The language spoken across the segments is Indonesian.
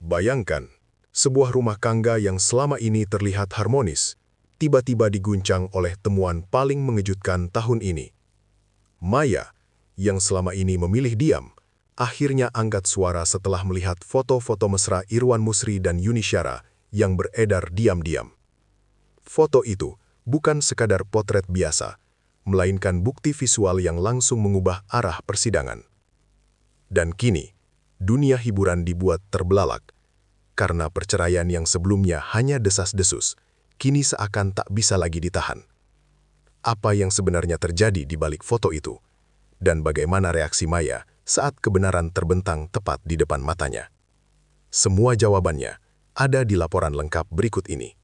Bayangkan, sebuah rumah tangga yang selama ini terlihat harmonis, tiba-tiba diguncang oleh temuan paling mengejutkan tahun ini. Maya, yang selama ini memilih diam, akhirnya angkat suara setelah melihat foto-foto mesra Irwan Musri dan Yuni Syara yang beredar diam-diam. Foto itu bukan sekadar potret biasa, melainkan bukti visual yang langsung mengubah arah persidangan. Dan kini, dunia hiburan dibuat terbelalak, karena perceraian yang sebelumnya hanya desas-desus, kini seakan tak bisa lagi ditahan. Apa yang sebenarnya terjadi di balik foto itu? Dan bagaimana reaksi Maya saat kebenaran terbentang tepat di depan matanya? Semua jawabannya ada di laporan lengkap berikut ini.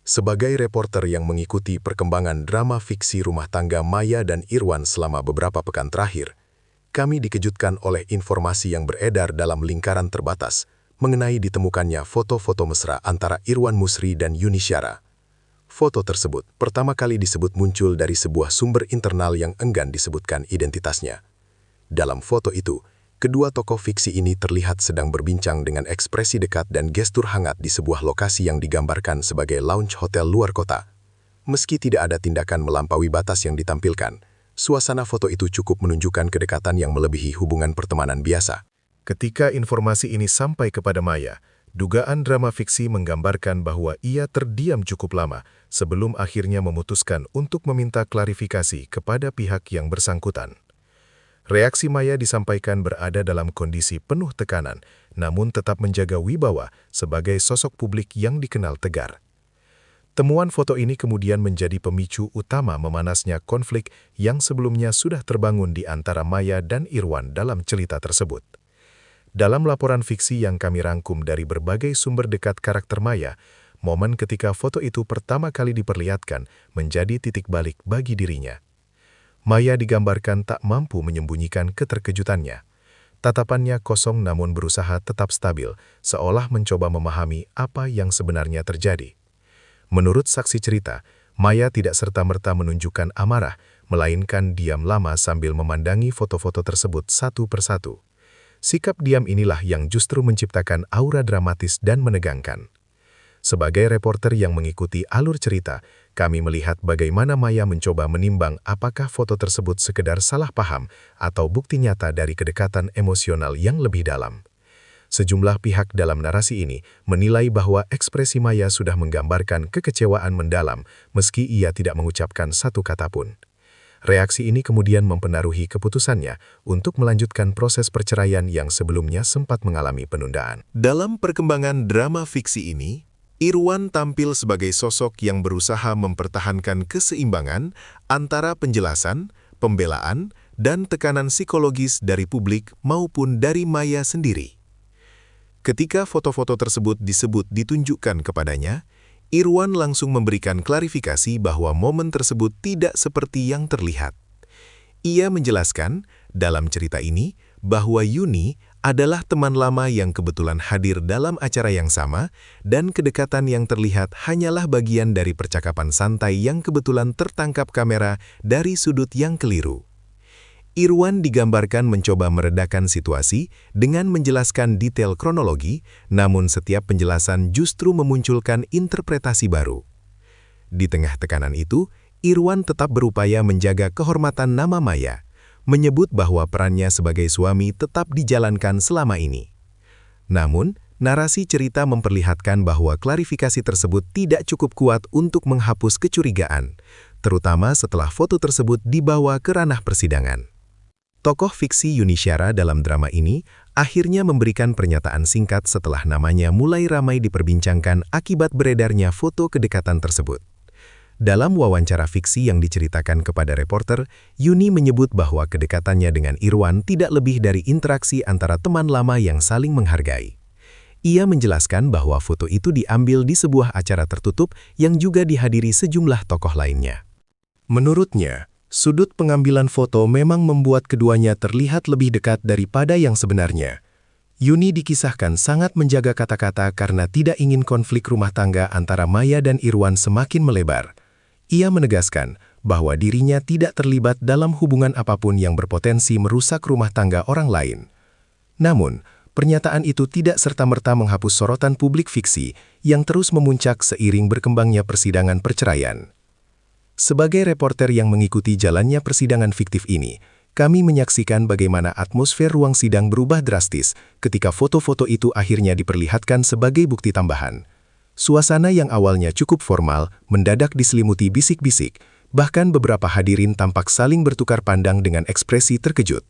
Sebagai reporter yang mengikuti perkembangan drama fiksi rumah tangga Maya dan Irwan selama beberapa pekan terakhir, kami dikejutkan oleh informasi yang beredar dalam lingkaran terbatas mengenai ditemukannya foto-foto mesra antara Irwan Musri dan Yuni Syara. Foto tersebut pertama kali disebut muncul dari sebuah sumber internal yang enggan disebutkan identitasnya. Dalam foto itu, kedua tokoh fiksi ini terlihat sedang berbincang dengan ekspresi dekat dan gestur hangat di sebuah lokasi yang digambarkan sebagai lounge hotel luar kota. Meski tidak ada tindakan melampaui batas yang ditampilkan, suasana foto itu cukup menunjukkan kedekatan yang melebihi hubungan pertemanan biasa. Ketika informasi ini sampai kepada Maya, dugaan drama fiksi menggambarkan bahwa ia terdiam cukup lama sebelum akhirnya memutuskan untuk meminta klarifikasi kepada pihak yang bersangkutan. Reaksi Maya disampaikan berada dalam kondisi penuh tekanan, namun tetap menjaga wibawa sebagai sosok publik yang dikenal tegar. Temuan foto ini kemudian menjadi pemicu utama memanasnya konflik yang sebelumnya sudah terbangun di antara Maya dan Irwan dalam cerita tersebut. Dalam laporan fiksi yang kami rangkum dari berbagai sumber dekat karakter Maya, momen ketika foto itu pertama kali diperlihatkan menjadi titik balik bagi dirinya. Maya digambarkan tak mampu menyembunyikan keterkejutannya. Tatapannya kosong namun berusaha tetap stabil, seolah mencoba memahami apa yang sebenarnya terjadi. Menurut saksi cerita, Maya tidak serta-merta menunjukkan amarah, melainkan diam lama sambil memandangi foto-foto tersebut satu persatu. Sikap diam inilah yang justru menciptakan aura dramatis dan menegangkan. Sebagai reporter yang mengikuti alur cerita, kami melihat bagaimana Maya mencoba menimbang apakah foto tersebut sekedar salah paham atau bukti nyata dari kedekatan emosional yang lebih dalam. Sejumlah pihak dalam narasi ini menilai bahwa ekspresi Maya sudah menggambarkan kekecewaan mendalam meski ia tidak mengucapkan satu kata pun. Reaksi ini kemudian mempengaruhi keputusannya untuk melanjutkan proses perceraian yang sebelumnya sempat mengalami penundaan. Dalam perkembangan drama fiksi ini, Irwan tampil sebagai sosok yang berusaha mempertahankan keseimbangan antara penjelasan, pembelaan, dan tekanan psikologis dari publik maupun dari Maya sendiri. Ketika foto-foto tersebut ditunjukkan kepadanya, Irwan langsung memberikan klarifikasi bahwa momen tersebut tidak seperti yang terlihat. Ia menjelaskan dalam cerita ini bahwa Yuni adalah teman lama yang kebetulan hadir dalam acara yang sama dan kedekatan yang terlihat hanyalah bagian dari percakapan santai yang kebetulan tertangkap kamera dari sudut yang keliru. Irwan digambarkan mencoba meredakan situasi dengan menjelaskan detail kronologi, namun setiap penjelasan justru memunculkan interpretasi baru. Di tengah tekanan itu, Irwan tetap berupaya menjaga kehormatan nama Maya, menyebut bahwa perannya sebagai suami tetap dijalankan selama ini. Namun, narasi cerita memperlihatkan bahwa klarifikasi tersebut tidak cukup kuat untuk menghapus kecurigaan, terutama setelah foto tersebut dibawa ke ranah persidangan. Tokoh fiksi Yuni Syara dalam drama ini akhirnya memberikan pernyataan singkat setelah namanya mulai ramai diperbincangkan akibat beredarnya foto kedekatan tersebut. Dalam wawancara fiksi yang diceritakan kepada reporter, Yuni menyebut bahwa kedekatannya dengan Irwan tidak lebih dari interaksi antara teman lama yang saling menghargai. Ia menjelaskan bahwa foto itu diambil di sebuah acara tertutup yang juga dihadiri sejumlah tokoh lainnya. Menurutnya, sudut pengambilan foto memang membuat keduanya terlihat lebih dekat daripada yang sebenarnya. Yuni dikisahkan sangat menjaga kata-kata karena tidak ingin konflik rumah tangga antara Maya dan Irwan semakin melebar. Ia menegaskan bahwa dirinya tidak terlibat dalam hubungan apapun yang berpotensi merusak rumah tangga orang lain. Namun, pernyataan itu tidak serta-merta menghapus sorotan publik fiksi yang terus memuncak seiring berkembangnya persidangan perceraian. Sebagai reporter yang mengikuti jalannya persidangan fiktif ini, kami menyaksikan bagaimana atmosfer ruang sidang berubah drastis ketika foto-foto itu akhirnya diperlihatkan sebagai bukti tambahan. Suasana yang awalnya cukup formal mendadak diselimuti bisik-bisik, bahkan beberapa hadirin tampak saling bertukar pandang dengan ekspresi terkejut.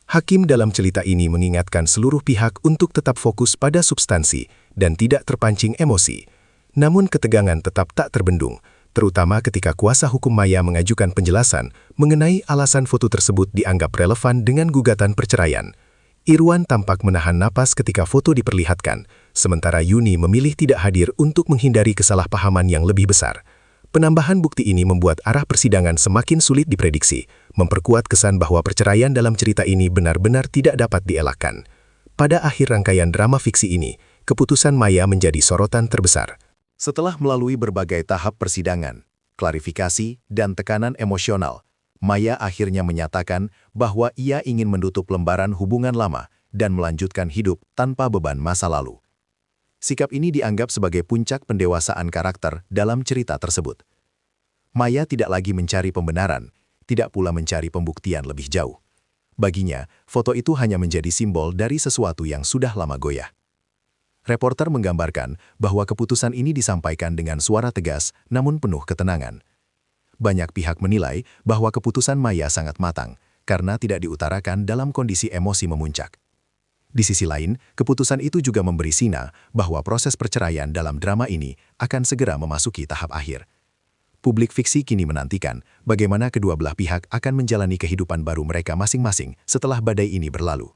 Hakim dalam cerita ini mengingatkan seluruh pihak untuk tetap fokus pada substansi dan tidak terpancing emosi. Namun ketegangan tetap tak terbendung, terutama ketika kuasa hukum Maya mengajukan penjelasan mengenai alasan foto tersebut dianggap relevan dengan gugatan perceraian. Irwan tampak menahan napas ketika foto diperlihatkan, sementara Yuni memilih tidak hadir untuk menghindari kesalahpahaman yang lebih besar. Penambahan bukti ini membuat arah persidangan semakin sulit diprediksi, memperkuat kesan bahwa perceraian dalam cerita ini benar-benar tidak dapat dielakkan. Pada akhir rangkaian drama fiksi ini, keputusan Maya menjadi sorotan terbesar. Setelah melalui berbagai tahap persidangan, klarifikasi, dan tekanan emosional, Maya akhirnya menyatakan bahwa ia ingin menutup lembaran hubungan lama dan melanjutkan hidup tanpa beban masa lalu. Sikap ini dianggap sebagai puncak pendewasaan karakter dalam cerita tersebut. Maya tidak lagi mencari pembenaran, tidak pula mencari pembuktian lebih jauh. Baginya, foto itu hanya menjadi simbol dari sesuatu yang sudah lama goyah. Reporter menggambarkan bahwa keputusan ini disampaikan dengan suara tegas namun penuh ketenangan. Banyak pihak menilai bahwa keputusan Maya sangat matang karena tidak diutarakan dalam kondisi emosi memuncak. Di sisi lain, keputusan itu juga memberi sinyal bahwa proses perceraian dalam drama ini akan segera memasuki tahap akhir. Publik fiksi kini menantikan bagaimana kedua belah pihak akan menjalani kehidupan baru mereka masing-masing setelah badai ini berlalu.